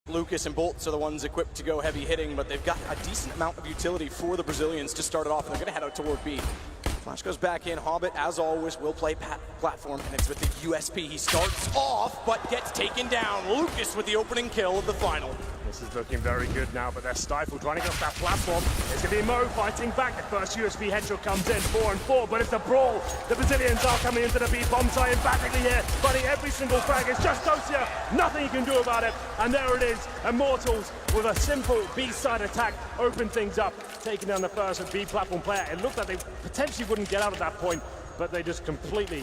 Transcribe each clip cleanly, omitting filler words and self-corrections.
Lucas and Bolts are the ones equipped to go heavy hitting, but they've got a decent amount of utility for the Brazilians to start it off, and they're going to head out toward B. Flash goes back in. Hobbit, as always, will play platform, and it's with the USP. He starts off, but gets taken down. Lucas with the opening kill of the final. This is looking very good now, but they're stifled, trying to get off that platform. It's going to be Mo fighting back. The first USB headshot comes in, 4-4, but it's a brawl. The Brazilians are coming into the B bomb site emphatically here, fighting every single frag. It's just Dosia, nothing you can do about it. And there it is, Immortals with a simple B-side attack, open things up, taking down the first B platform player. It looked like they potentially wouldn't get out at that point, but they just completely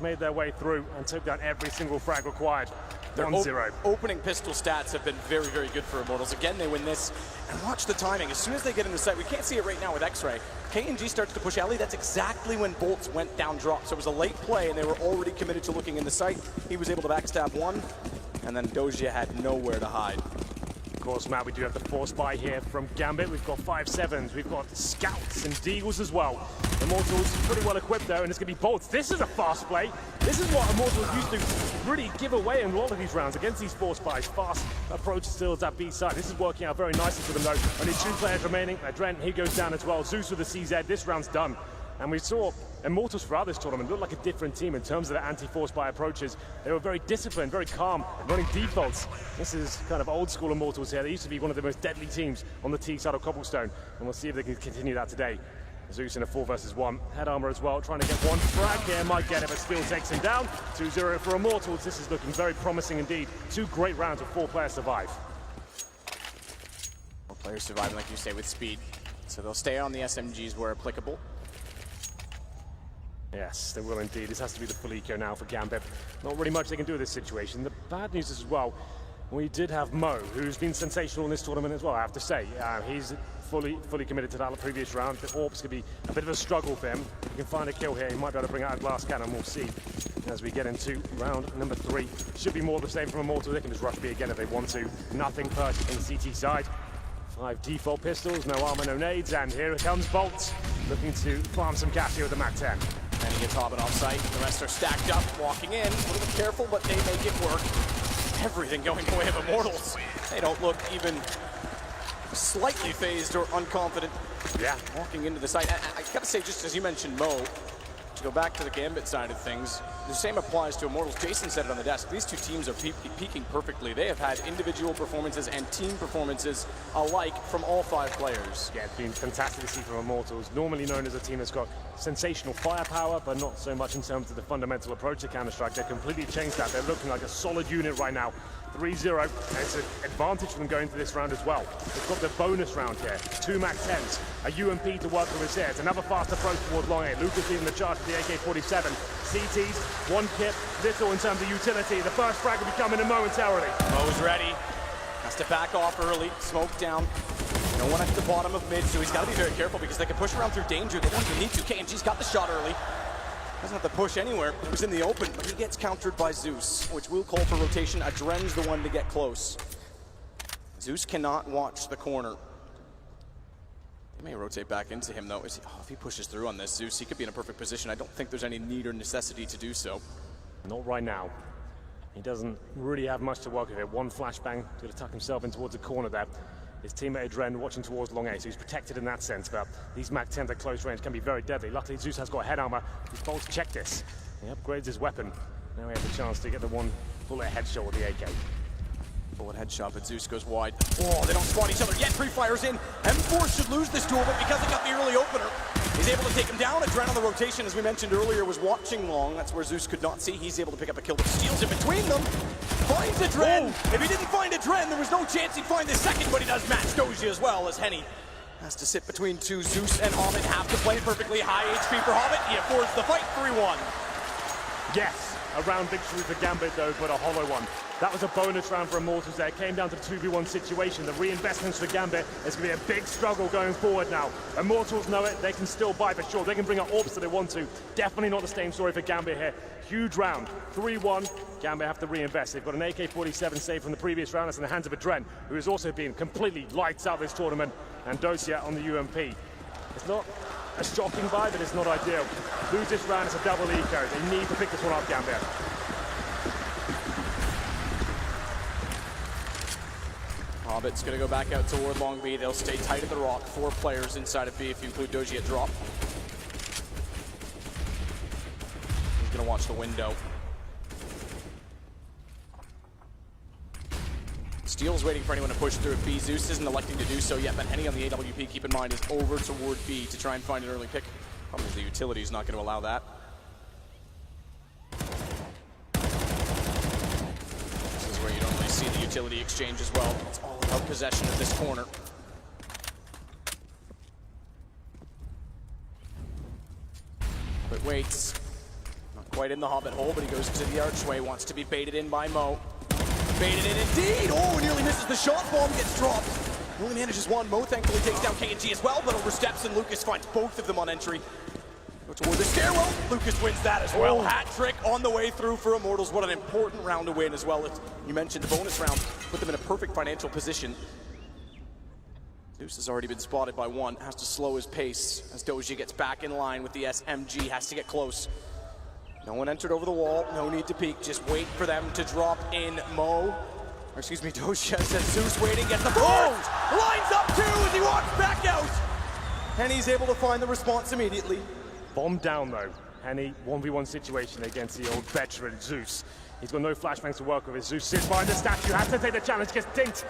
made their way through and took down every single frag required. 1-0. Opening pistol stats have been very, very good for Immortals. Again, they win this. And watch the timing. As soon as they get into sight, we can't see it right now with X-Ray. K&G starts to push Ellie. That's exactly when Bolts went down drop. So it was a late play, and they were already committed to looking in the sight. He was able to backstab one, and then Dosia had nowhere to hide. Of course, Matt, we do have the force buy here from Gambit. We've got 5-7s, we've got scouts and deagles as well. Immortals pretty well equipped though, and it's going to be Bolts. This is a fast play. This is what Immortals used to really give away in a lot of these rounds against these force buys. Fast approach still at that B side. This is working out very nicely for them though. Only 2 players remaining. Adren, he goes down as well. Zeus with the CZ. This round's done. And we saw Immortals throughout this tournament look like a different team in terms of their anti-force buy approaches. They were very disciplined, very calm, running defaults. This is kind of old school Immortals here. They used to be one of the most deadly teams on the T side of Cobblestone. And we'll see if they can continue that today. Zeus in a 4 versus 1. Head armor as well, trying to get one frag here. Might get it, but still takes him down. 2-0 for Immortals. This is looking very promising indeed. 2 great rounds with 4 players survive. 4 players surviving, like you say, with speed. So they'll stay on the SMGs where applicable. Yes, they will indeed. This has to be the full eco now for Gambit. Not really much they can do with this situation. The bad news is as well, we did have Mo, who's been sensational in this tournament as well, I have to say. He's fully committed to that the previous round. The Orb's going to be a bit of a struggle for him. If he can find a kill here, he might be able to bring out a glass cannon. We'll see as we get into round number 3. Should be more of the same from Immortals. They can just rush B again if they want to. Nothing purchased on the CT side. 5 default pistols, no armor, no nades, and here it comes Bolts, looking to farm some cash here with the MAC-10. And he gets Hobbit off site. The rest are stacked up, walking in. A little bit careful, but they make it work. Everything going the way of Immortals. They don't look even slightly phased or unconfident. Yeah. Walking into the site. I gotta say, just as you mentioned Mo, to go back to the Gambit side of things, the same applies to Immortals. Jason said it on the desk. These 2 teams are peaking perfectly. They have had individual performances and team performances alike from all 5 players. Yeah, it's been fantastic to see from Immortals. Normally known as a team that's got sensational firepower, but not so much in terms of the fundamental approach to Counter-Strike. They've completely changed that. They're looking like a solid unit right now. 3-0, and it's an advantage for them going into this round as well. They've got the bonus round here. 2 MAC-10s, a UMP to work with us here. It's another fast approach toward long A. Lucas leading the charge with the AK-47. CTs, 1 kit, little in terms of utility. The first frag will be coming in momentarily. Mo's ready. Has to back off early, smoke down. No one at the bottom of mid, so he's got to be very careful because they can push around through danger. They don't even need to. K&G's got the shot early. Doesn't have to push anywhere. It was in the open, but he gets countered by Zeus, which will call for rotation. Adren's the one to get close. Zeus cannot watch the corner. They may rotate back into him, though. If he pushes through on this, Zeus, he could be in a perfect position. I don't think there's any need or necessity to do so. Not right now. He doesn't really have much to work with here. 1 flashbang to tuck himself in towards the corner there. His teammate Adren watching towards long A, so he's protected in that sense, but these MAC-10s at close range can be very deadly. Luckily, Zeus has got head armor. He's bold to check this. He upgrades his weapon. Now he has a chance to get the 1 bullet headshot with the AK. Bullet headshot, but Zeus goes wide. Oh, they don't spawn each other yet. Pre-fires in. M4 should lose this duel, but because they got the early opener, he's able to take him down. Adren on the rotation, as we mentioned earlier, was watching long. That's where Zeus could not see. He's able to pick up a kill that steals in between them. Finds Adren. Whoa. If he didn't find Adren, there was no chance he'd find the second, but he does match Dosia as well, as Henny has to sit between 2. Zeus and Hobbit have to play perfectly. High HP for Hobbit. He affords the fight. 3-1. Yes, a round victory for Gambit though, but a hollow one. That was a bonus round for Immortals there. It came down to the 2v1 situation. The reinvestments for Gambit is going to be a big struggle going forward now. Immortals know it. They can still buy for sure. They can bring out orbs that they want to. Definitely not the same story for Gambit here. Huge round. 3-1. Gambit have to reinvest. They've got an AK-47 save from the previous round. That's in the hands of Adren, who has also been completely lights out this tournament. And Dosia on the UMP. It's not a shocking buy, but it's not ideal. Lose this round, it's a double eco. They need to pick this one up, Gambit. Hobbit's gonna go back out toward Long B. They'll stay tight at the rock. 4 players inside of B if you include Doji at drop. He's gonna watch the window. Steel's waiting for anyone to push through at B. Zeus isn't electing to do so yet, but Henny on the AWP, keep in mind, is over toward B to try and find an early pick. Problem is the utility is not going to allow that. This is where you normally see the utility exchange as well. It's all about possession of this corner. But waits. Not quite in the Hobbit hole, but he goes to the archway, wants to be baited in by Mo. Baited in indeed! Oh, nearly misses the shot. Bomb gets dropped. Only manages one. Mo thankfully takes down KNG as well, but oversteps, and Lucas finds both of them on entry. Go toward the stairwell. Lucas wins that as well. Hat trick on the way through for Immortals. What an important round to win as well. You mentioned the bonus round. Put them in a perfect financial position. Zeus has already been spotted by one. Has to slow his pace as Doji gets back in line with the SMG. Has to get close. No one entered over the wall, no need to peek, just wait for them to drop in Mo. Or excuse me, Doja says Zeus waiting, gets the first! Lines up 2 as he walks back out! And he's able to find the response immediately. Bomb down though. Henny, 1v1 situation against the old veteran Zeus. He's got no flashbangs to work with. Zeus sits behind the statue, has to take the challenge, gets dinked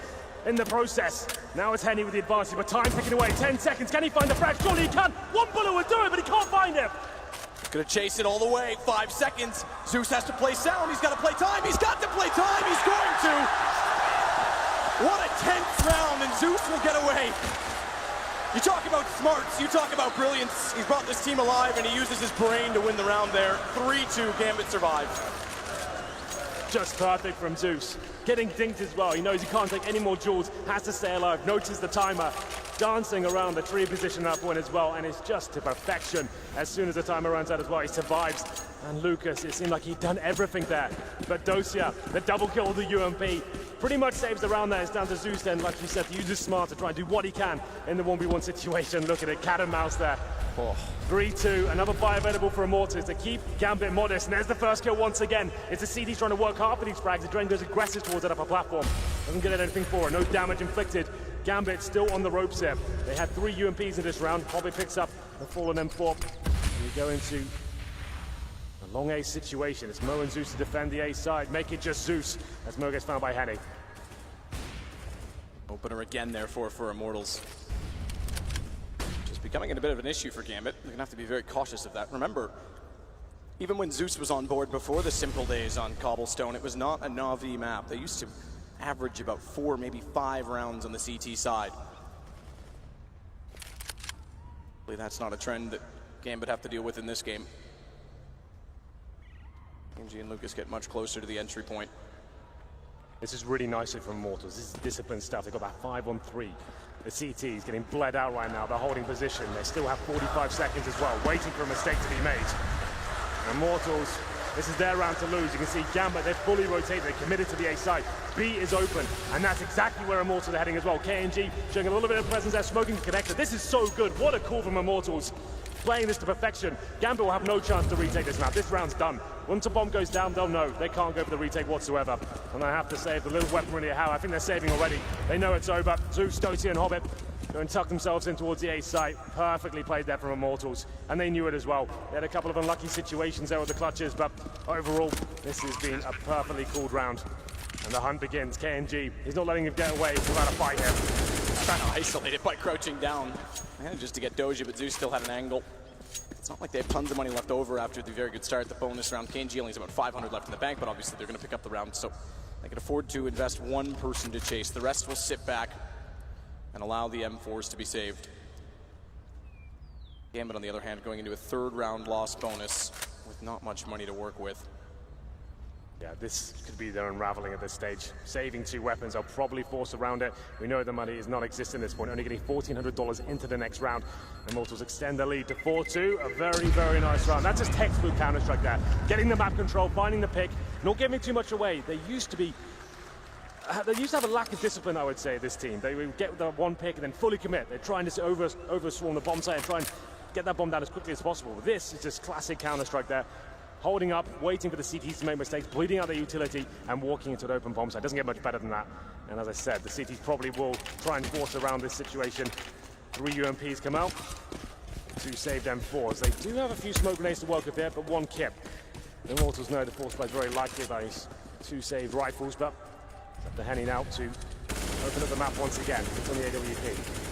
in the process. Now it's Henny with the advantage, but time ticking away, 10 seconds. Can he find the frag? Surely he can! One bullet will do it, but he can't find him! Gonna chase it all the way, 5 seconds. Zeus has to play sound, he's gotta play time, he's got to play time, he's going to! What a tense round, and Zeus will get away. You talk about smarts, you talk about brilliance. He's brought this team alive, and he uses his brain to win the round there. 3-2, Gambit survived. Just perfect from Zeus. Getting dinked as well. He knows he can't take any more jewels, has to stay alive, notices the timer. Dancing around the tree position at that point as well, and it's just to perfection. As soon as the timer runs out as well, he survives. And Lucas, it seemed like he'd done everything there. But Dosia, the double kill with the UMP, pretty much saves the round there. It's down to Zeus then, like you said, to use his smart to try and do what he can in the 1v1 situation. Look at it, cat and mouse there. 3-2, another buy available for Immortals to keep Gambit modest. And there's the first kill once again. It's a CD trying to work hard for these frags. The Drain goes aggressive towards that upper platform. Doesn't get anything for it, no damage inflicted. Gambit still on the ropes there. They had 3 UMPs in this round. Hobbit picks up the fallen M4. And we go into a long A situation. It's Mo and Zeus to defend the A side. Make it just Zeus as Mo gets found by Henny. Opener again there for Immortals. Just becoming a bit of an issue for Gambit. They're gonna have to be very cautious of that. Remember, even when Zeus was on board before the simple days on Cobblestone, it was not a Na'Vi map. They used to average about 4, maybe 5 rounds on the CT side. Hopefully that's not a trend that Gambit have to deal with in this game. KNG and Lucas get much closer to the entry point. This is really nicely from Immortals. This is disciplined stuff. They've got that 5-on-3. The CT is getting bled out right now. They're holding position. They still have 45 seconds as well, waiting for a mistake to be made. Immortals, this is their round to lose. You can see Gambit, they're fully rotated, they're committed to the A side. B is open, and that's exactly where Immortals are heading as well. KNG showing a little bit of presence there, smoking the connector. This is so good. What a call from Immortals. Playing this to perfection. Gambit will have no chance to retake this map. This round's done. Once a bomb goes down, they'll know. They can't go for the retake whatsoever. And I have to say, the little weaponry they have, I think they're saving already. They know it's over. Zeus, Doty, and Hobbit go and tuck themselves in towards the A site. Perfectly played there from Immortals. And they knew it as well. They had a couple of unlucky situations there with the clutches, but overall, this has been a perfectly called round. And the hunt begins. KNG, he's not letting him get away without a fight here. Trying to isolate it by crouching down. Manages to get Doji, but Zeus still had an angle. It's not like they have tons of money left over after the very good start at the bonus round. KNG only has about 500 left in the bank, but obviously they're going to pick up the round, so they can afford to invest one person to chase. The rest will sit back and allow the M4s to be saved. Gambit, on the other hand, going into a 3rd round loss bonus with not much money to work with. Yeah, this could be their unraveling at this stage. Saving 2 weapons, they'll probably force around it. We know the money is not existing at this point, only getting $1,400 into the next round. Immortals extend their lead to 4-2, a very, very nice round. That's just textbook Counter-Strike there. Getting the map control, finding the pick, not giving too much away. They used to have a lack of discipline, I would say, this team. They would get the one pick and then fully commit. They're trying to overswarm the bomb site and try and get that bomb down as quickly as possible. This is just classic Counter-Strike there. holding up, waiting for the CTs to make mistakes, bleeding out their utility, and walking into an open bomb site. Doesn't get much better than that. And as I said, the CTs probably will try and force around this situation. 3 UMPs come out, 2 saved M4s. They do have a few smoke grenades to work with there, but 1 kip. The Immortals know the force play is very likely by these 2 saved rifles, but it's up to Henny now to open up the map once again. It's on the AWP.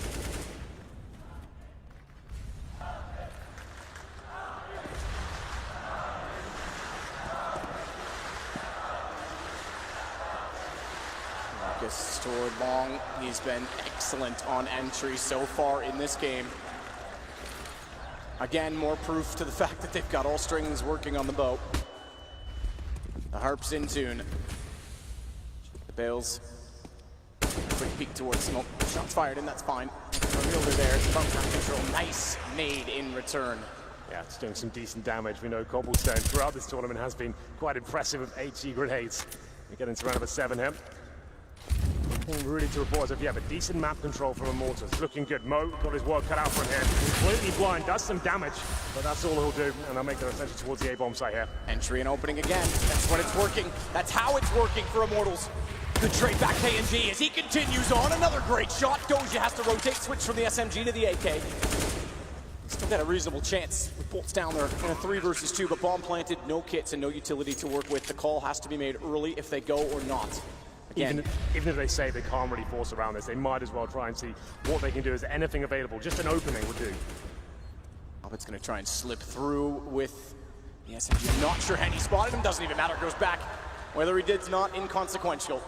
Stored long. He's been excellent on entry so far in this game. Again, more proof to the fact that they've got all strings working on the bow. The harp's in tune. The bales. Quick peek towards smoke. Shots fired, and that's fine. Over there, bump down control. Nice made in return. Yeah, it's doing some decent damage. We know cobblestone throughout this tournament has been quite impressive with HE grenades. We get into round number 7 here. Really to report as if you have a decent map control from Immortals. It's looking good. Mo got his work cut out from him. Completely blind, does some damage, but that's all he'll do, and they'll make their ascension towards the A-bomb site here. Entry and opening again. That's when it's working. That's how it's working for Immortals. Good trade back KNG as he continues on. Another great shot. Doja has to rotate, switch from the SMG to the AK. Still got a reasonable chance with bolts down there in a 3 versus 2, but bomb planted, no kits and no utility to work with. The call has to be made early if they go or not. Even if they say they can't really force around this, they might as well try and see what they can do. Is there anything available? Just an opening would do. Gambit's going to try and slip through with the SMG. I'm not sure Henny spotted him. Doesn't even matter. Goes back. Whether he did's not inconsequential.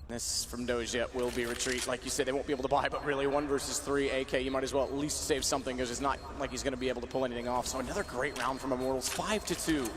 This from Doja will be retreat. Like you said, they won't be able to buy, but really 1 versus 3 AK, you might as well at least save something because it's not like he's going to be able to pull anything off. So another great round from Immortals, 5-2.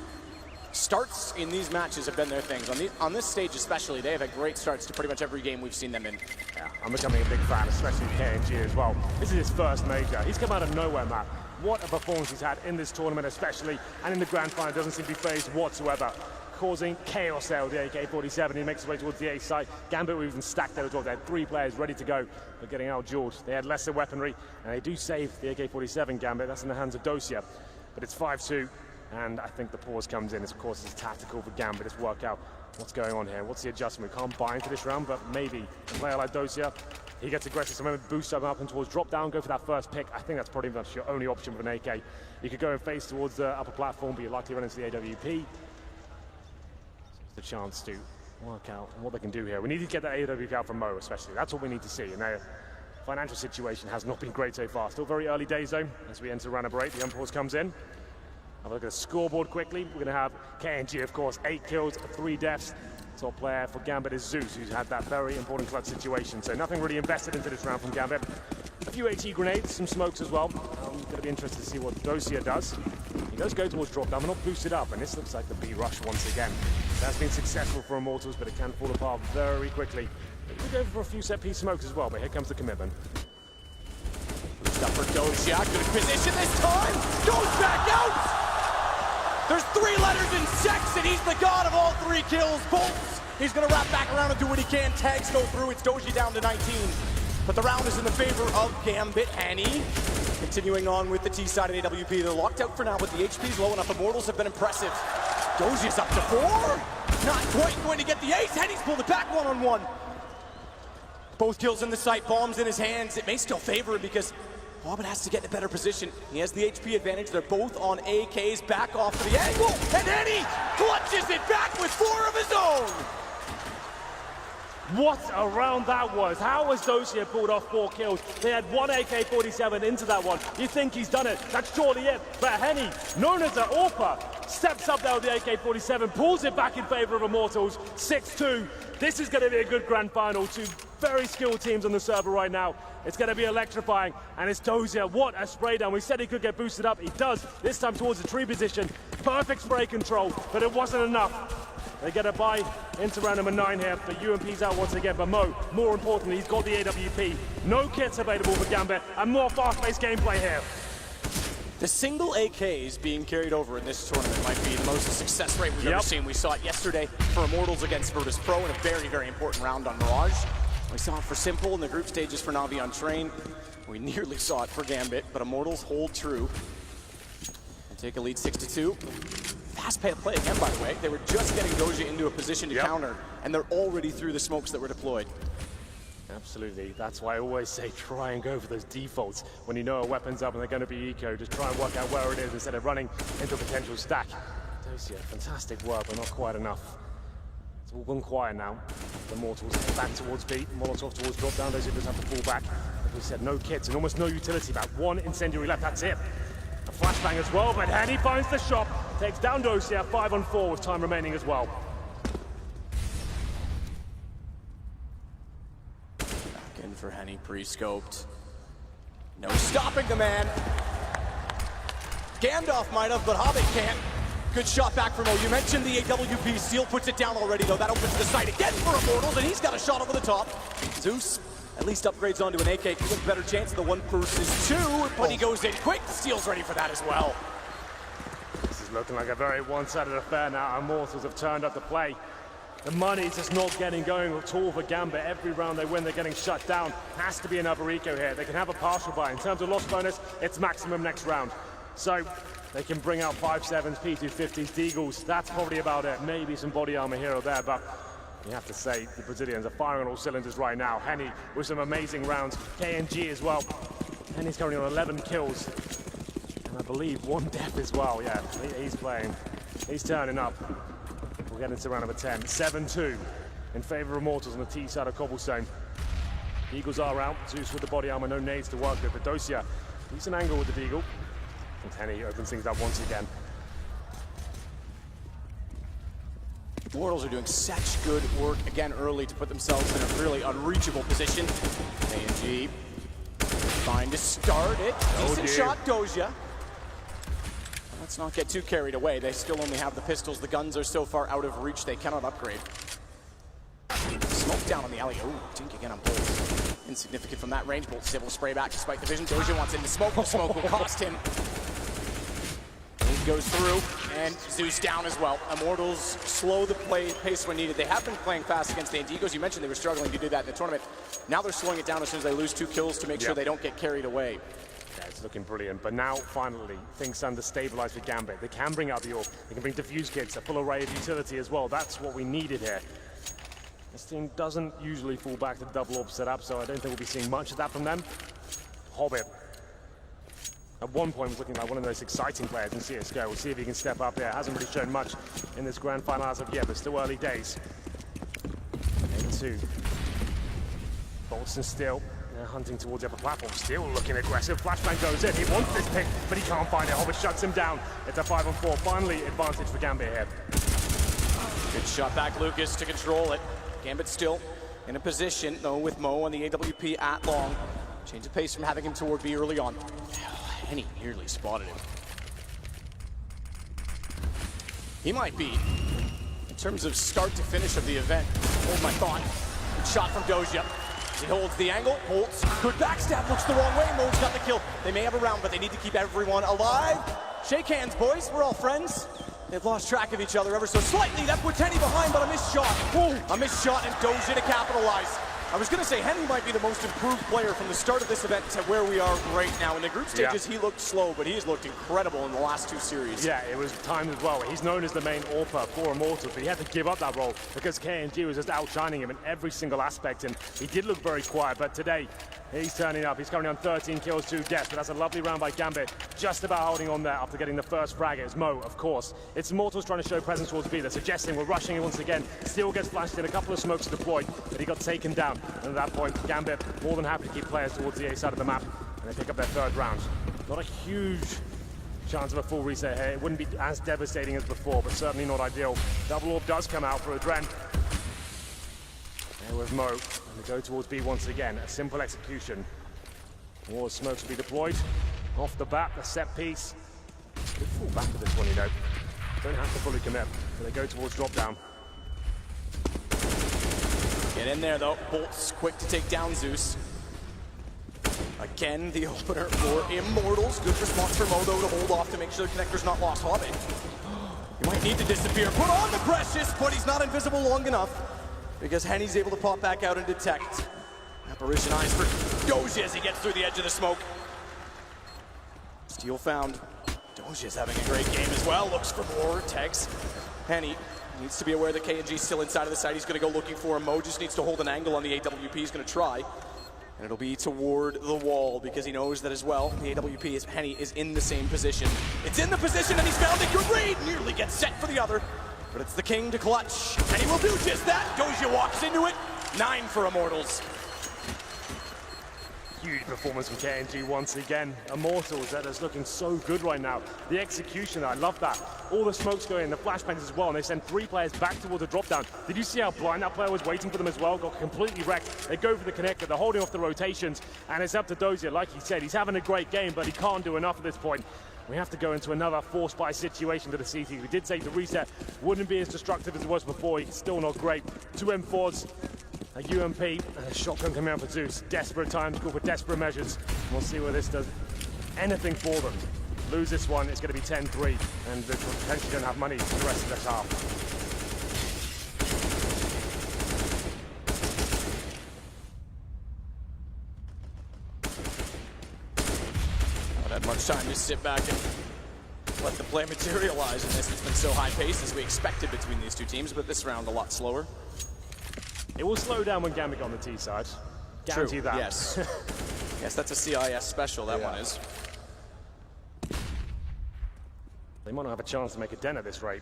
Starts in these matches have been their things. On this stage especially, they have had great starts to pretty much every game we've seen them in. Yeah, I'm becoming a big fan, especially KNG as well. This is his first major. He's come out of nowhere, Matt. What a performance he's had in this tournament especially, and in the grand final doesn't seem to be phased whatsoever. Causing chaos there with the AK-47. He makes his way towards the A site. Gambit were even stacked there as well. They had 3 players ready to go, but getting out-dueled. They had lesser weaponry, and they do save the AK-47 Gambit. That's in the hands of Dosia, but it's 5-2. And I think the pause comes in. Of course, it's tactical for Gambit. Let's work out what's going on here. What's the adjustment? We can't buy into this round, but maybe a player like Dosia, he gets aggressive. So maybe boost him up and towards drop down, go for that first pick. I think that's pretty much your only option with an AK. You could go and face towards the upper platform, but you're likely to run into the AWP. So it's a chance to work out what they can do here. We need to get that AWP out from Mo, especially. That's what we need to see. And their financial situation has not been great so far. Still very early days, though, as we enter round number 8. The unpause comes in. Have a look at the scoreboard quickly. We're going to have KNG, of course, 8 kills, 3 deaths. Top player for Gambit is Zeus, who's had that very important clutch situation. So nothing really invested into this round from Gambit. A few HE grenades, some smokes as well. I'm going to be interested to see what Dosia does. He does go towards drop down, but not boosted up, and this looks like the B rush once again. That's been successful for Immortals, but it can fall apart very quickly. We'll go for a few set-piece smokes as well, but here comes the commitment. Up for Doja, good position this time, goes back out! There's 3 letters in sex, and he's the god of all 3 kills. Bolts, he's gonna wrap back around and do what he can. Tags go through, it's Doja down to 19. But the round is in the favor of Gambit. Henny continuing on with the T side of the AWP. They're locked out for now, but the HP's low enough. Immortals have been impressive. Doja's up to 4. Not quite going to get the ace. Henny's pulled it back 1-on-1. Both kills in the sight, bombs in his hands. It may still favor him because Gambit has to get in a better position. He has the HP advantage. They're both on AKs. Back off to the angle. And Henny clutches it back with 4 of his own. What a round that was. How has Dosia pulled off 4 kills? They had 1 AK-47 into that one. You think he's done it. That's surely it. But Henny, known as the AWPer, steps up there with the AK-47, pulls it back in favor of Immortals. 6-2. This is going to be a good grand final. 2 very skilled teams on the server right now. It's going to be electrifying. And it's Dosia. What a spray down. We said he could get boosted up. He does. This time towards the tree position. Perfect spray control, but it wasn't enough. They get a buy into round number 9 here. The UMP's out once again, but Mo, more importantly, he's got the AWP. No kits available for Gambit, and more fast-paced gameplay here. The single AKs being carried over in this tournament might be the most success rate we've ever seen. We saw it yesterday for Immortals against Virtus Pro in a very, very important round on Mirage. We saw it for Simple in the group stages for Navi on Train. We nearly saw it for Gambit, but Immortals hold true. Take a lead 6-2. Fast play again, by the way. They were just getting Doja into a position to counter, and they're already through the smokes that were deployed. Absolutely. That's why I always say try and go for those defaults. When you know a weapon's up and they're going to be eco, just try and work out where it is instead of running into a potential stack. Dosia, fantastic work, but not quite enough. It's all gone quiet now. The Immortals back towards B, Molotov towards drop down. Dosia does have to fall back. As we said, no kits and almost no utility. About one incendiary left, that's it. A flashbang as well, but Henny finds the shot. Takes down Dosia, 5-on-4 with time remaining as well. Back in for Henny, pre-scoped. No stopping the man. Gandalf might have, but Hobbit can't. Good shot back from O. You mentioned the AWP. Seal puts it down already, though. That opens the sight again for Immortals, and he's got a shot over the top. Zeus at least upgrades onto an AK. He's a better chance of the 1 versus 2, but he goes in quick. Steel's ready for that as well. This is looking like a very one-sided affair now. Immortals have turned up the play. The money's just not getting going at all for Gambit. Every round they win, they're getting shut down. Has to be another eco here. They can have a partial buy. In terms of loss bonus, it's maximum next round. So they can bring out 5.7s, P250s, Deagles. That's probably about it. Maybe some body armor here or there, but you have to say the Brazilians are firing on all cylinders right now. Henny with some amazing rounds. KNG as well. Henny's currently on 11 kills. And I believe 1 death as well. Yeah, he's playing. He's turning up. We'll get into round number 10. 7-2 in favor of Immortals on the T side of cobblestone. Eagles are out. Zeus with the body armor, no nades to work with. But Dosia, decent angle with the Deagle. And Henny opens things up once again. Immortals are doing such good work again early to put themselves in a really unreachable position. ANG trying to start it. Decent shot, Doja. Let's not get too carried away. They still only have the pistols. The guns are so far out of reach they cannot upgrade. Smoke down on the alley. Oh, dink again on Bolt. Insignificant from that range. Bolt's able to spray back despite the vision. Doja wants into smoke. The smoke will cost him. He goes through, and Zeus down as well. Immortals slow the pace when needed. They have been playing fast against the Indigos. You mentioned they were struggling to do that in the tournament. Now they're slowing it down as soon as they lose 2 kills to make sure they don't get carried away. Yeah, it's looking brilliant, but now finally things starting to stabilize for Gambit. They can bring out the AWP, they can bring defuse kits, a full array of utility as well. That's what we needed here. This team doesn't usually fall back to double AWP setup, so I don't think we'll be seeing much of that from them. Hobbit at one point was looking like one of those exciting players in CSGO. We'll see if he can step up there. Hasn't really shown much in this grand final as of yet, but still early days. 8-2. Bolts and Steel. They're hunting towards the upper platform. Still looking aggressive. Flashbang goes in. He wants this pick, but he can't find it. Hobbit shuts him down. It's a 5-on-4. Finally, advantage for Gambit here. Good shot back, Lucas, to control it. Gambit still in a position, though, with Mo on the AWP at long. Change of pace from having him toward B early on. Henny nearly spotted him. He might be, in terms of start to finish of the event, hold my thought. Good shot from Doja. He holds the angle, holds, good backstab, looks the wrong way, Mo's got the kill. They may have a round, but they need to keep everyone alive. Shake hands, boys, we're all friends. They've lost track of each other ever so slightly. That puts Henny behind, but a missed shot. Ooh, a missed shot and Doja to capitalize. I was going to say Henny might be the most improved player from the start of this event to where we are right now. In the group stages, he looked slow, but he has looked incredible in the last 2 series. Yeah, it was timed as well. He's known as the main AWPer for Immortals, but he had to give up that role because KNG was just outshining him in every single aspect, and he did look very quiet, but today, he's turning up. He's currently on 13 kills, 2 deaths, but that's a lovely round by Gambit. Just about holding on there after getting the first frag. It's Mo, of course. It's Immortals trying to show presence towards B. They're suggesting we're rushing it once again. Still gets flashed in, a couple of smokes deployed, but he got taken down. And at that point, Gambit more than happy to keep players towards the A side of the map, and they pick up their 3rd round. Not a huge chance of a full reset here. It wouldn't be as devastating as before, but certainly not ideal. Double AWP does come out for Adren. There with Mo, and they go towards B once again. A simple execution. More smokes will be deployed. Off the bat, the set piece. Good fall back to this one, you know. Don't have to fully commit, but they go towards drop down. Get in there, though. Bolt's quick to take down Zeus. Again, the opener for Immortals. Good response from Mo, though, to hold off to make sure the connector's not lost. Hobbit. He might need to disappear. Put on the Precious, but he's not invisible long enough because Henny's able to pop back out and detect. Apparition eyes for Doja as he gets through the edge of the smoke. Steal found. Doge is having a great game as well. Looks for more. Tags. Henny needs to be aware that KNG's still inside of the site. He's going to go looking for him. Mo just needs to hold an angle on the AWP. He's going to try. And it'll be toward the wall because he knows that as well. The AWP is Henny is in the same position. It's in the position and he's found it. Good read. Nearly gets set for the other. But it's the king to clutch. And he will do just that. Doja walks into it. 9 for Immortals. Huge performance from KNG once again. Immortals, that is looking so good right now. The execution, I love that. All the smokes going in, the flashbangs as well, and they send 3 players back towards the drop down. Did you see how blind that player was waiting for them as well? Got completely wrecked. They go for the connector, they're holding off the rotations, and it's up to Dozier. Like he said, he's having a great game, but he can't do enough at this point. We have to go into another forced buy situation to the CT. We did say the reset wouldn't be as destructive as it was before. It's still not great. 2 M4s. A UMP and a shotgun coming out for Zeus. Desperate times call for desperate measures. We'll see where this does anything for them. Lose this one, it's going to be 10-3, and they're potentially going to have money for the rest of this half. Not had much time to sit back and let the play materialize in this. It's been so high-paced as we expected between these two teams, but this round a lot slower. It will slow down when Gambit on the T side. Guarantee that. Yes. Yes, that's a CIS special, that one is. They might not have a chance to make a dent at this rate.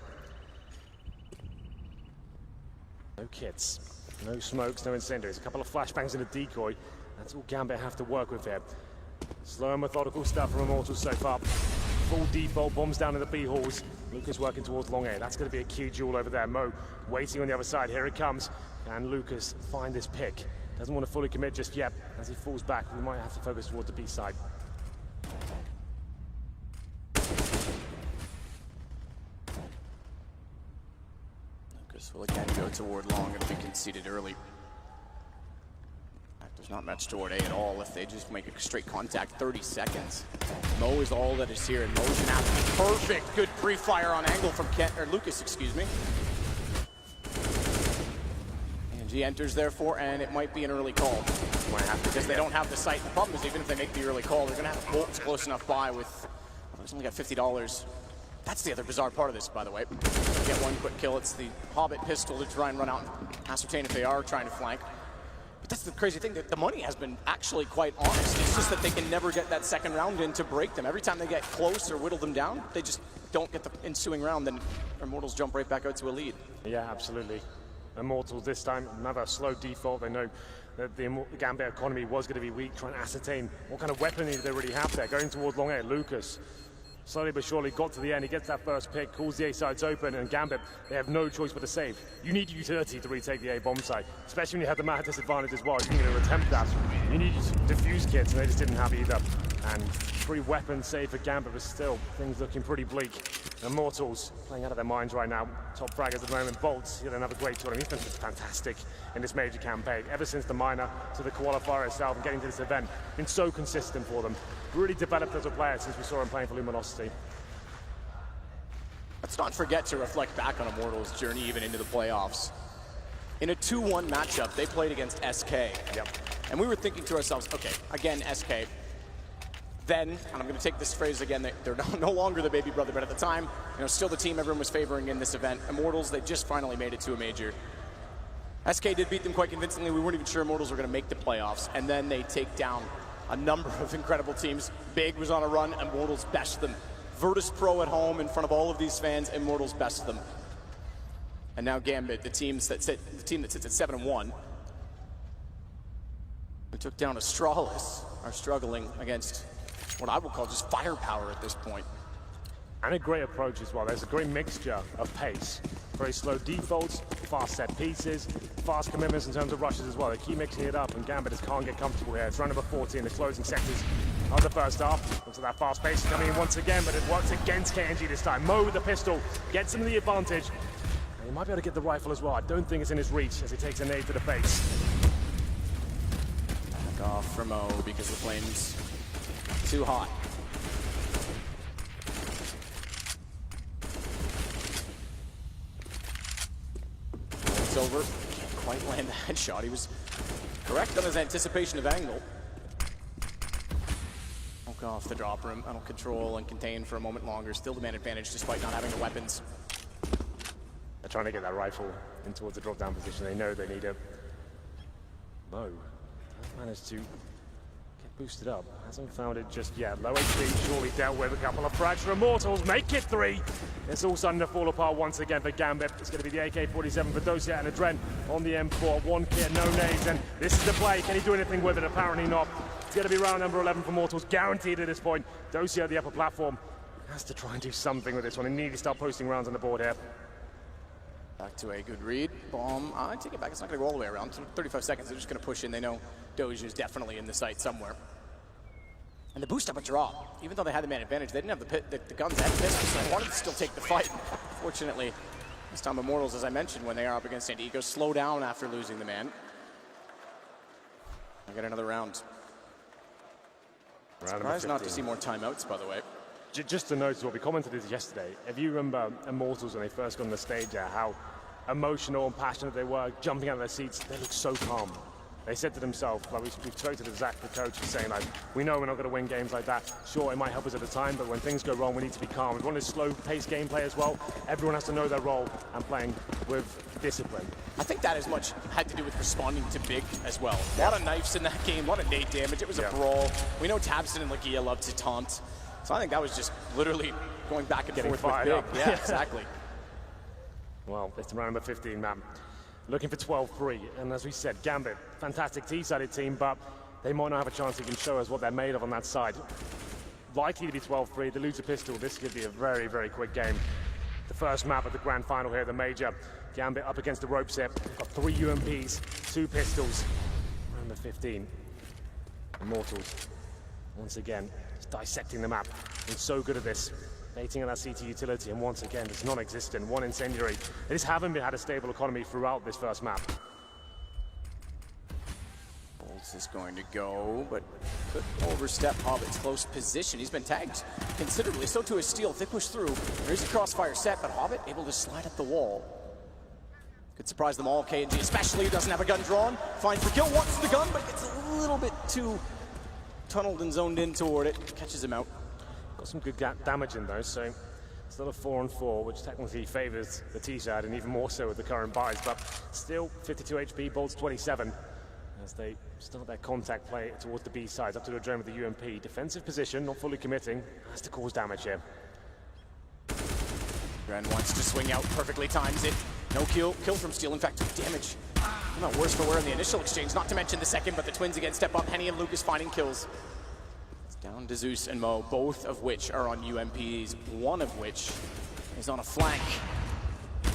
No kits, no smokes, no incendiaries. A couple of flashbangs and a decoy. That's all Gambit have to work with here. Slow and methodical stuff from Immortals so far. Full default bombs down in the B halls. Lucas working towards long A. That's going to be a key duel over there. Mo waiting on the other side. Here it comes. Can Lucas find this pick? Doesn't want to fully commit just yet. As he falls back, we might have to focus towards the B side. Lucas will again go toward long and be conceded early. There's not much toward A at all if they just make a straight contact. 30 seconds. Mo is all that is here in motion. Perfect, good pre-fire on angle from Lucas, excuse me. He enters therefore, and it might be an early call. Might have to, because they don't have the site. The problem is, even if they make the early call, they're going to have bolts close enough by with... Well, he's only got $50. That's the other bizarre part of this, by the way. Get one quick kill. It's the Hobbit pistol to try and run out and ascertain if they are trying to flank. But that's the crazy thing, that the money has been actually quite honest. It's just that they can never get that second round in to break them. Every time they get close or whittle them down, they just don't get the ensuing round, then Immortals jump right back out to a lead. Yeah, absolutely. Immortals this time, another slow default. They know that the Gambit economy was going to be weak, trying to ascertain what kind of weaponry they really have there. Going towards long A, Lucas slowly but surely got to the end. He gets that first pick, calls the A sides open, and Gambit, they have no choice but to save. You need utility to retake the A bomb site, especially when you have the map disadvantage as well. You're going to attempt that. You need defuse kits, and they just didn't have either. And 3 weapons saved for Gambit, but still, things looking pretty bleak. Immortals playing out of their minds right now. Top fraggers at the moment. Bolts, he had another great tournament. He's been fantastic in this major campaign. Ever since the minor to the qualifier itself and getting to this event, been so consistent for them. Really developed as a player since we saw him playing for Luminosity. Let's not forget to reflect back on Immortals' journey even into the playoffs. In a 2-1 matchup, they played against SK. Yep. And we were thinking to ourselves, okay, again, SK. Then, and I'm going to take this phrase again, they're no longer the baby brother, but at the time, still the team everyone was favoring in this event. Immortals, they just finally made it to a major. SK did beat them quite convincingly. We weren't even sure Immortals were going to make the playoffs. And then they take down a number of incredible teams. Big was on a run, Immortals bested them. Virtus Pro at home in front of all of these fans, Immortals bested them. And now Gambit, the team that sits at 7-1, who took down Astralis, are struggling against what I would call just firepower at this point. And a great approach as well. There's a great mixture of pace. Very slow defaults, fast set pieces, fast commitments in terms of rushes as well. They keep mixing it up, and Gambit just can't get comfortable here. It's round number 40 in the closing sectors of the first half. Looks like that fast pace coming in once again, but it works against KNG this time. Mo with the pistol gets him the advantage. And he might be able to get the rifle as well. I don't think it's in his reach as he takes a nade to the face. Back off for Mo because the flame's too hot. It's over. Can't quite land the headshot. He was correct on his anticipation of angle. off the drop room. That'll control and contain for a moment longer. Still the man advantage despite not having the weapons. They're trying to get that rifle in towards the drop-down position. They know they need it. Mo managed to get boosted up. Hasn't found it just yet. Low HP, surely dealt with. A couple of fracture. Immortals make it 3. It's all starting to fall apart once again for Gambit. It's going to be the AK-47 for Dosia and Adren on the M4. 1 kit, no nades, and this is the play. Can he do anything with it? Apparently not. It's going to be round number 11 for Mortals, guaranteed at this point. Dosia at the upper platform has to try and do something with this one. He needs to start posting rounds on the board here. Back to a good read. Bomb. I take it back. It's not going to go all the way around. 35 seconds. They're just going to push in. They know Doja is definitely in the site somewhere. And the boost up a drop. Even though they had the man advantage, they didn't have the guns and pistols, so they wanted to still take the fight. Fortunately, this time Immortals, as I mentioned, when they are up against Sandiego, slow down after losing the man. I get another round. Surprised not to see more timeouts, by the way. Just to note what we commented this yesterday, if you remember Immortals when they first got on the stage, how emotional and passionate they were, jumping out of their seats, they looked so calm. They said to themselves, like we spoke to the Zach, the coach, saying like, we know we're not going to win games like that. Sure, it might help us at the time, but when things go wrong, we need to be calm. We want a slow-paced gameplay as well. Everyone has to know their role and playing with discipline. I think that as much had to do with responding to big as well. A lot of knives in that game, a lot of nade damage. It was a brawl. We know Tabson and Lagia love to taunt. So I think that was just literally going back and forth with big. Yeah, exactly. Well, it's round number 15, man. Looking for 12-3, and as we said, Gambit, fantastic T-sided team, but they might not have a chance to even show us what they're made of on that side. Likely to be 12-3, they lose a pistol, this could be a very, very quick game. The first map of the grand final here, the Major. Gambit up against the ropes here. We've got 3 UMPs, 2 pistols. Round number 15. Immortals, once again, just dissecting the map. Been so good at this. Baiting on that CT utility, and once again, it's non-existent. 1 incendiary. They just haven't had a stable economy throughout this first map. Bolts is going to go, but could overstep Hobbit's close position. He's been tagged considerably, so too is Steel. They push through. There's a crossfire set, but Hobbit able to slide up the wall. Could surprise them all, K&G especially, who doesn't have a gun drawn. Finds the kill, wants the gun, but gets a little bit too tunneled and zoned in toward it. Catches him out. Got some good damage in though, so still a 4-on-4, which technically favors the T-side, and even more so with the current buys, but still 52 HP, Bolts 27, as they start their contact play towards the B side, up to the drone with the UMP. Defensive position, not fully committing, has to cause damage here. Ren wants to swing out, perfectly times it. No kill from Steel, in fact, damage. Not worse for wear in the initial exchange, not to mention the second, but the twins again step up. Henny and Lucas finding kills. Down to Zeus and Mo, both of which are on UMPs, one of which is on a flank.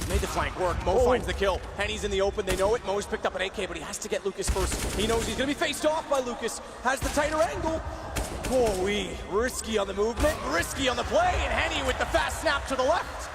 Made the flank work. Mo finds the kill. Henny's in the open, they know it. Mo's picked up an AK, but he has to get Lucas first. He knows he's gonna be faced off by Lucas. Has the tighter angle. Holy, risky on the movement, risky on the play, and Henny with the fast snap to the left.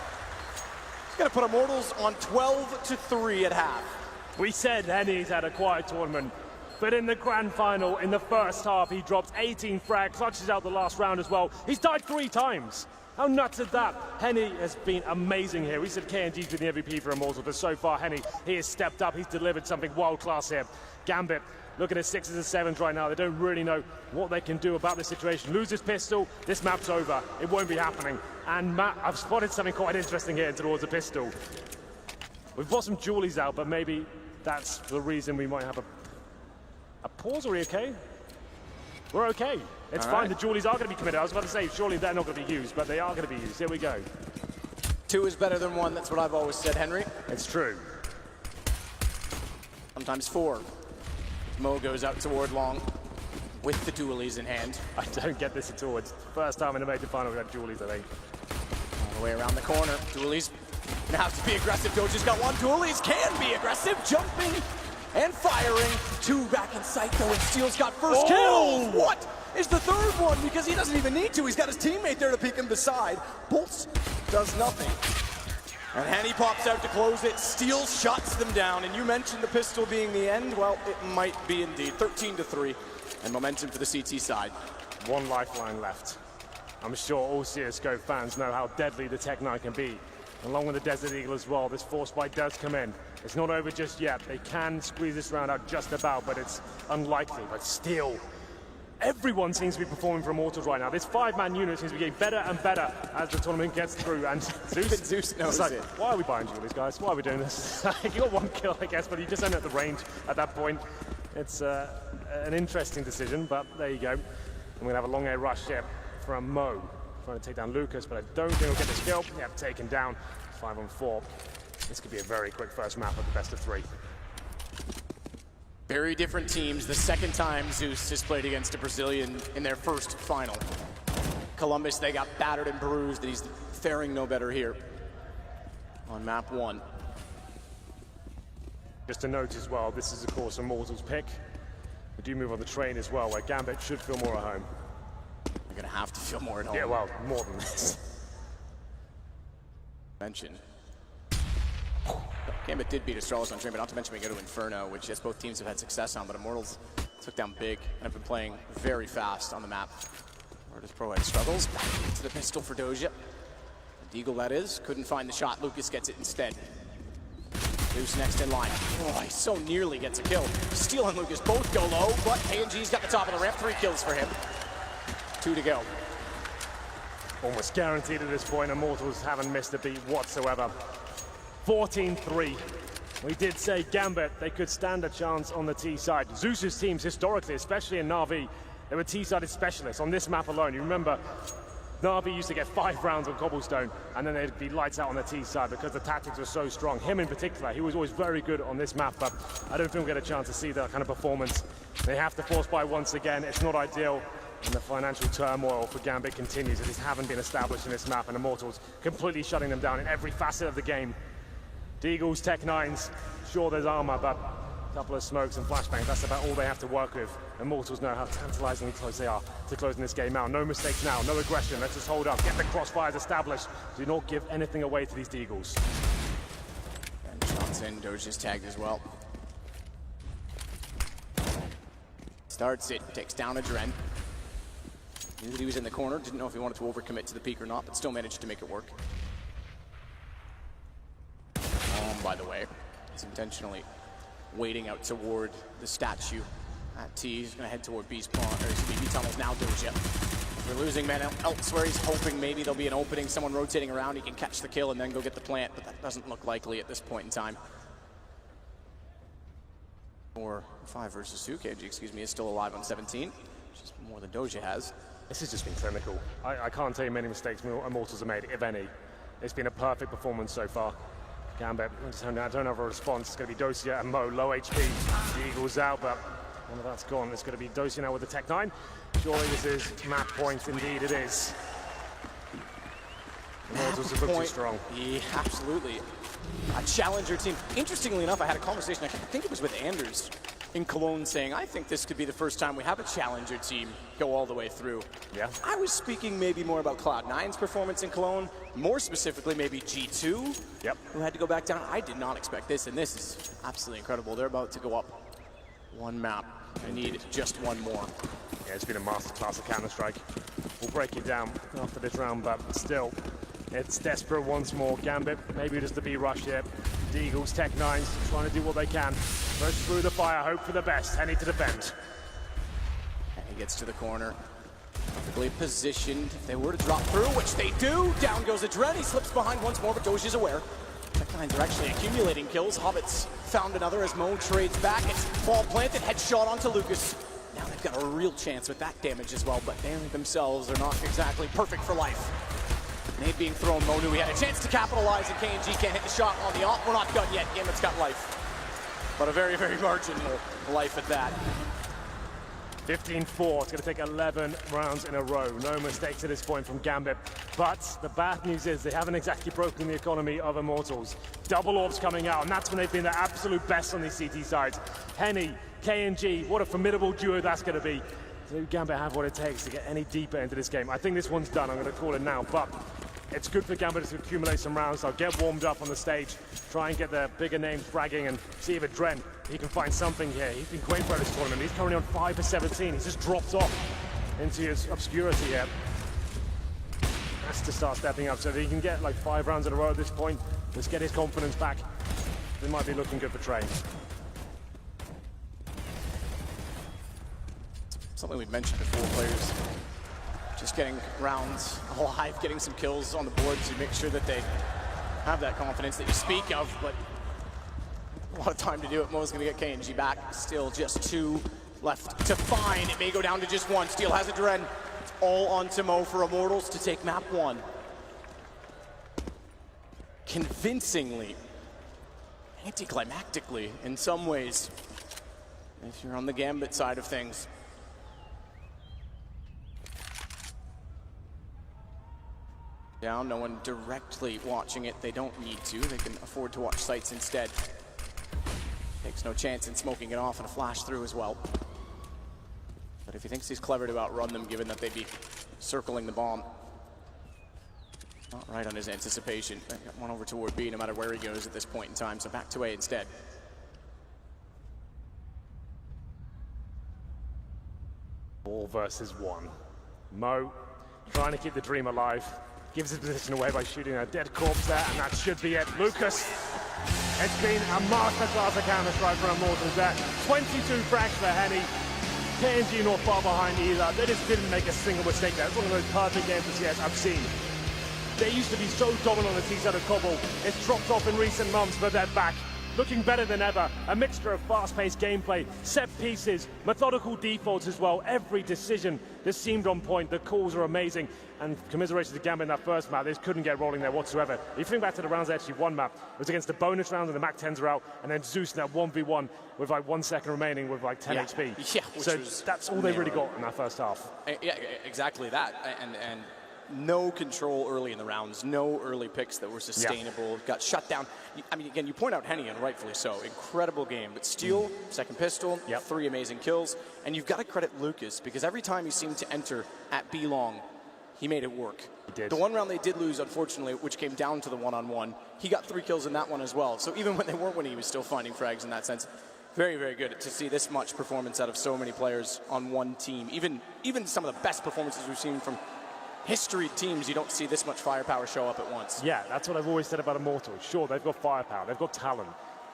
He's gonna put Immortals on 12-3 at half. We said Henny's had a quiet tournament. But in the grand final, in the first half, he drops 18 frag, clutches out the last round as well. He's died 3 times. How nuts is that? Henny has been amazing here. We said K&G's been the MVP for Immortal, but so far, Henny, he has stepped up. He's delivered something world-class here. Gambit, looking at 6s and 7s right now. They don't really know what they can do about this situation. Lose his pistol, this map's over. It won't be happening. And Matt, I've spotted something quite interesting here towards the pistol. We've got some Julies out, but maybe that's the reason we might have a pause. Are we okay? We're okay. It's fine. The Julies are going to be committed. I was about to say, surely they're not going to be used, but they are going to be used. Here we go. 2 is better than 1. That's what I've always said, Henry. It's true. Sometimes 4. Mo goes out toward long with the dualies in hand. I don't get this at all. It's the first time in a major final we've had Julies, I think. All the way around the corner. Dualies gonna have to be aggressive. Doja's got 1. Dualies can be aggressive. Jumping and firing. 2 back in sight though, and Steel's got first kill. What is the third one? Because he doesn't even need to. He's got his teammate there to peek him beside. Bolts does nothing. And Henny pops out to close it. Steel shuts them down. And you mentioned the pistol being the end. Well, it might be indeed. 13-3. And momentum for the CT side. 1 lifeline left. I'm sure all CSGO fans know how deadly the Tech-9 can be. Along with the Desert Eagle as well, this force fight does come in. It's not over just yet. They can squeeze this round out just about, but it's unlikely. But Steel Everyone seems to be performing for Immortals right now. This 5-man unit seems to be getting better and better as the tournament gets through. And Zeus knows like, it. why are we buying jewelries, guys? Why are we doing this? You got 1 kill, I guess, but you just end at the range at that point. It's an interesting decision, but there you go. And we're gonna have a long air rush here from Mo, trying to take down Lucas, but I don't think he'll get this kill. Yeah, taken down. 5-on-4. This could be a very quick first map of the best of 3. Very different teams. The second time Zeus has played against a Brazilian in their first final. Columbus, they got battered and bruised, and he's faring no better here on map 1. Just to note as well, this is of course Immortals pick. We do move on the train as well, where Gambit should feel more at home. They're gonna have to feel more at home. Yeah, well, more than this. Mention. Gambit did beat Astralis on train, but not to mention we go to Inferno, which yes, both teams have had success on, but Immortals took down big and have been playing very fast on the map. Immortals Pro had struggles. Back to the pistol for Doja. Deagle, that is. Couldn't find the shot. Lucas gets it instead. Zeus next in line. Oh, he so nearly gets a kill. Steele and Lucas both go low, but KNG's got the top of the ramp. 3 kills for him. 2 to go. Almost guaranteed at this point. Immortals haven't missed a beat whatsoever. 14-3. We did say Gambit, they could stand a chance on the T side. Zeus's teams historically, especially in Na'Vi, they were T-sided specialists on this map alone. You remember, Na'Vi used to get 5 rounds on cobblestone, and then they'd be lights out on the T side because the tactics were so strong. Him in particular, he was always very good on this map, but I don't think we'll get a chance to see that kind of performance. They have to force buy once again. It's not ideal. And the financial turmoil for Gambit continues. It just haven't been established in this map, and Immortals completely shutting them down in every facet of the game. Deagles, Tech 9s, sure there's armor, but a couple of smokes and flashbangs, that's about all they have to work with. Immortals know how tantalizingly close they are to closing this game out. No mistakes now, no aggression, let's just hold up, get the crossfires established. Do not give anything away to these Deagles. And shots in, Doja's tagged as well. Starts it, takes down a Dren. Knew that he was in the corner, didn't know if he wanted to overcommit to the peak or not, but still managed to make it work. By the way, he's intentionally waiting out toward the statue at T. He's gonna head toward B's pawn, or excuse me, B tunnels now, Doja. We're losing men elsewhere. He's hoping maybe there'll be an opening, someone rotating around, he can catch the kill and then go get the plant, but that doesn't look likely at this point in time. Or 5 versus 2, KG, excuse me, is still alive on 17, which is more than Doja has. This has just been clinical. I can't tell you many mistakes Immortals have made, if any. It's been a perfect performance so far. Gambit, I don't have a response. It's going to be Dosia and Mo, low HP. The Eagles out, but one of that's gone. It's going to be Dosia now with the Tech 9. Surely this is map point, indeed it is. Immortals have looked too strong. Yeah, absolutely. A challenger team. Interestingly enough, I had a conversation, I think it was with Anders in Cologne, saying, I think this could be the first time we have a challenger team go all the way through. Yeah. I was speaking maybe more about Cloud9's performance in Cologne, more specifically maybe G2, yep, who had to go back down. I did not expect this, and this is absolutely incredible. They're about to go up 1 map. I need just 1 more. Yeah, it's been a masterclass of Counter-Strike. We'll break it down after this round, but still, it's desperate once more. Gambit, maybe just a B-rush here. The Eagles, Tech 9s, trying to do what they can. Push through the fire, hope for the best, and need to defend. And he gets to the corner. Perfectly positioned. If they were to drop through, which they do, down goes Adren. He slips behind once more, but Doja's aware. Tech 9s are actually accumulating kills. Hobbits found another as Mo trades back. It's ball planted, headshot onto Lucas. Now they've got a real chance with that damage as well, but they themselves are not exactly perfect for life. Nade being thrown, Mo knew he had a chance to capitalize, and KNG can't hit the shot on the op. We're not done yet. Gambit's got life, but a very, very marginal life at that. 15-4, it's going to take 11 rounds in a row. No mistakes at this point from Gambit. But the bad news is they haven't exactly broken the economy of Immortals. Double orbs coming out, and that's when they've been the absolute best on these CT sides. Henny, KNG, what a formidable duo that's going to be. So Gambit have what it takes to get any deeper into this game. I think this one's done, I'm going to call it now, but it's good for Gambit to accumulate some rounds. They'll get warmed up on the stage, try and get the bigger names fragging, and see if Adren, he can find something here. He's been great for this tournament. He's currently on 5 for 17. He's just dropped off into his obscurity here. Has to start stepping up so that he can get like 5 rounds in a row at this point. Let's get his confidence back. It might be looking good for Trey. something we've mentioned before, players just getting rounds alive, getting some kills on the board to make sure that they have that confidence that you speak of, but a lot of time to do it. Mo's gonna get KNG back. Still just 2 left to find. It may go down to just 1. Steel has a Dren. It's all onto Mo for Immortals to take map 1. Convincingly, anticlimactically in some ways, if you're on the Gambit side of things. Down, no one directly watching it. They don't need to. They can afford to watch sites instead. Takes no chance in smoking it off and a flash through as well. But if he thinks he's clever to outrun them, given that they'd be circling the bomb, not right on his anticipation. Got one over toward B no matter where he goes at this point in time, so back to A instead. All versus 1. Mo trying to keep the dream alive. Gives his position away by shooting a dead corpse there, and that should be it. Lucas, it's been a masterclass of Counter-Strike for Immortals there. 22 frags for Henny. KNG not far behind either. They just didn't make a single mistake there. It's one of those perfect games of CS I've seen. They used to be so dominant on the T side of Cobble. It's dropped off in recent months, but they're back. Looking better than ever. A mixture of fast-paced gameplay, set pieces, methodical defaults as well. Every decision just seemed on point. The calls are amazing. And commiserations to Gambit in that first map. They just couldn't get rolling there whatsoever. If you think back to the rounds they actually won map, it was against the bonus round and the Mac 10s are out, and then Zeus in that 1v1 with like 1 second remaining with like 10 HP. Yeah, so that's all they really got in that first half. Yeah, exactly that. And no control early in the rounds, no early picks that were sustainable, got shut down. I mean, again, you point out Henny, and rightfully so. Incredible game, but Steel, second pistol, 3 amazing kills, and you've got to credit Lucas, because every time he seemed to enter at B long, he made it work. He did. The one round they did lose, unfortunately, which came down to the one-on-one, he got 3 kills in that one as well. So even when they weren't winning, he was still finding frags in that sense. Very, very good to see this much performance out of so many players on one team. Even some of the best performances we've seen from history teams, you don't see this much firepower show up at once. Yeah, that's what I've always said about Immortals. Sure, they've got firepower, they've got talent,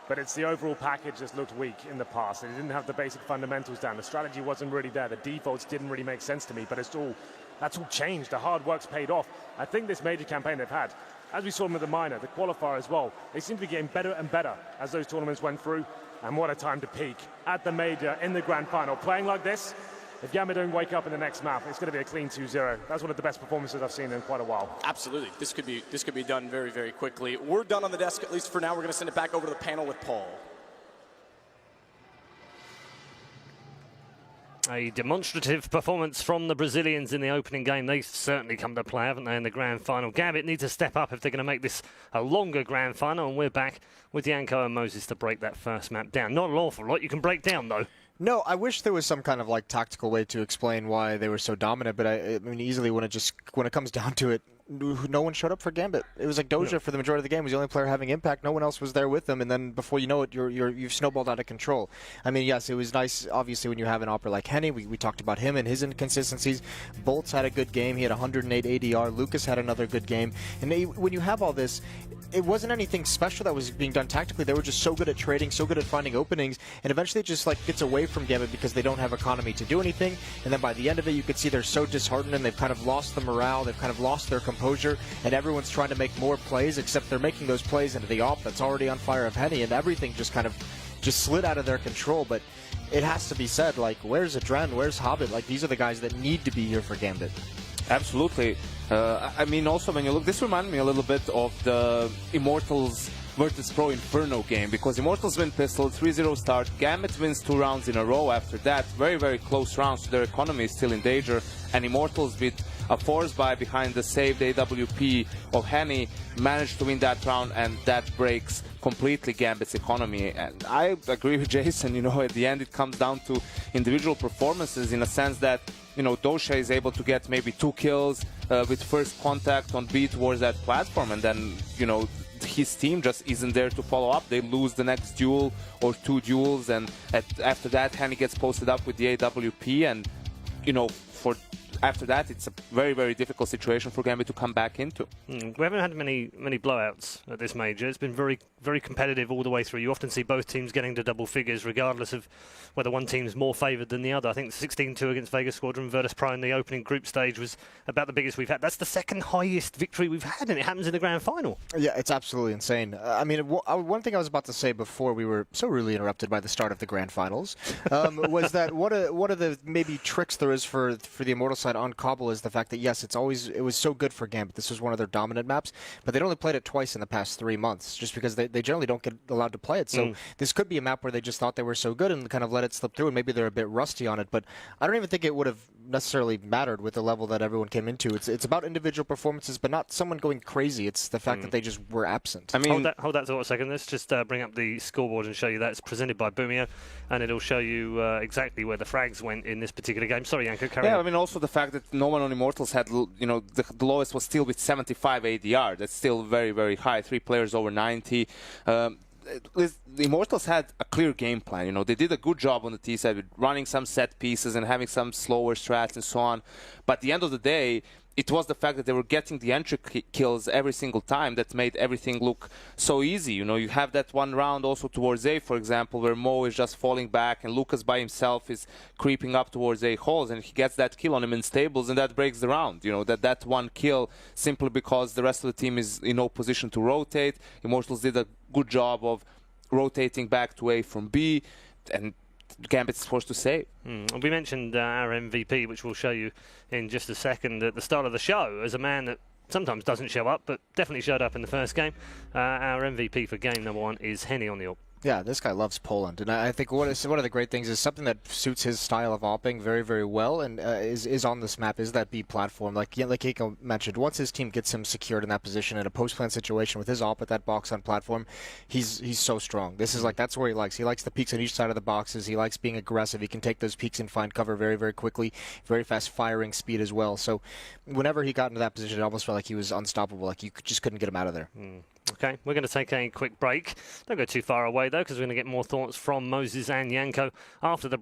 but it's the overall package that's looked weak in the past. They didn't have the basic fundamentals down. The strategy wasn't really there. The defaults didn't really make sense to me, but that's all changed. The hard work's paid off. I think this major campaign they've had, as we saw them with the minor, the qualifier as well, they seem to be getting better and better as those tournaments went through. And what a time to peak at the major in the grand final. Playing like this, if Gambit don't wake up in the next map, it's going to be a clean 2-0. That's one of the best performances I've seen in quite a while. Absolutely. This could be done very, very quickly. We're done on the desk, at least for now. We're going to send it back over to the panel with Paul. A demonstrative performance from the Brazilians in the opening game. They've certainly come to play, haven't they, in the grand final. Gambit needs to step up if they're going to make this a longer grand final, and we're back with Yanko and Moses to break that first map down. Not an awful lot you can break down, though. No, I wish there was some kind of like tactical way to explain why they were so dominant, but I mean, easily when it comes down to it, no one showed up for Gambit. It was like Doja for the majority of the game was the only player having impact. No one else was there with them, and then before you know it, you've snowballed out of control. I mean, yes, it was nice, obviously, when you have an opera like Henny. We talked about him and his inconsistencies. Boltz had a good game. He had 108 ADR. Lucas had another good game. And when you have all this, it wasn't anything special that was being done tactically. They were just so good at trading, so good at finding openings, and eventually it just like gets away from Gambit because they don't have economy to do anything. And then by the end of it, you could see they're so disheartened and they've kind of lost the morale. They've kind of lost their composure, and everyone's trying to make more plays, except they're making those plays into the op that's already on fire of Henny, and everything just kind of slid out of their control. But it has to be said, like, where's Adren? Where's Hobbit? Like, these are the guys that need to be here for Gambit. Absolutely. I mean, also when you look, this reminded me a little bit of the Immortals Virtus Pro Inferno game, because Immortals win pistol, 3-0 start, Gambit wins 2 rounds in a row after that, very, very close rounds, so their economy is still in danger, and Immortals with a force buy behind the saved AWP of Henny managed to win that round, and that breaks completely Gambit's economy. And I agree with Jason, you know, at the end it comes down to individual performances, in a sense that, you know, Dosha is able to get maybe 2 kills with first contact on B towards that platform, and then, you know, his team just isn't there to follow up. They lose the next duel or 2 duels, and after that Henny gets posted up with the AWP, and, you know, for after that, it's a very, very difficult situation for Gambit to come back into. We haven't had many blowouts at this major. It's been very, very competitive all the way through. You often see both teams getting to double figures, regardless of whether one team's more favoured than the other. I think 16-2 against Vegas Squadron, Virtus Pro in the opening group stage was about the biggest we've had. That's the second highest victory we've had, and it happens in the grand final. Yeah, it's absolutely insane. I mean, one thing I was about to say before we were so rudely interrupted by the start of the grand finals was that one of the maybe tricks there is for the Immortal side on Cobble is the fact that yes, it was so good for Gambit. This was one of their dominant maps, but they'd only played it twice in the past 3 months, just because they generally don't get allowed to play it. So this could be a map where they just thought they were so good and kind of let it slip through, and maybe they're a bit rusty on it. But I don't even think it would have necessarily mattered with the level that everyone came into. It's about individual performances, but not someone going crazy. It's the fact that they just were absent. I mean, hold that thought a second. Let's just bring up the scoreboard and show you that. It's presented by Boomio, and it'll show you exactly where the frags went in this particular game. Sorry, Yanko, carry on. I mean, also the fact that no one on Immortals had, the lowest was still with 75 ADR. That's still very, very high. 3 players over 90. The Immortals had a clear game plan. They did a good job on the T side with running some set pieces and having some slower strats and so on. But at the end of the day, it was the fact that they were getting the entry kills every single time that made everything look so easy. You have that one round also towards A, for example, where Mo is just falling back and Lucas by himself is creeping up towards A holes, and he gets that kill on him in stables, and that breaks the round. That one kill simply because the rest of the team is in no position to rotate. Immortals did a good job of rotating back to A from B, and Gambit's forced to save. We mentioned our MVP, which we'll show you in just a second at the start of the show, as a man that sometimes doesn't show up, but definitely showed up in the first game. Our MVP for game number 1 is Henny on the AWP. Yeah, this guy loves Poland, and I think one of the great things is something that suits his style of opping very, very well, and is on this map is that B platform. Like Keiko mentioned, once his team gets him secured in that position in a post-plan situation with his op at that box on platform, he's so strong. This is that's where he likes. He likes the peaks on each side of the boxes. He likes being aggressive. He can take those peaks and find cover very, very quickly. Very fast firing speed as well. So whenever he got into that position, it almost felt like he was unstoppable. Like you just couldn't get him out of there. Okay, we're going to take a quick break. Don't go too far away, though, because we're going to get more thoughts from Moses and Yanko after the break.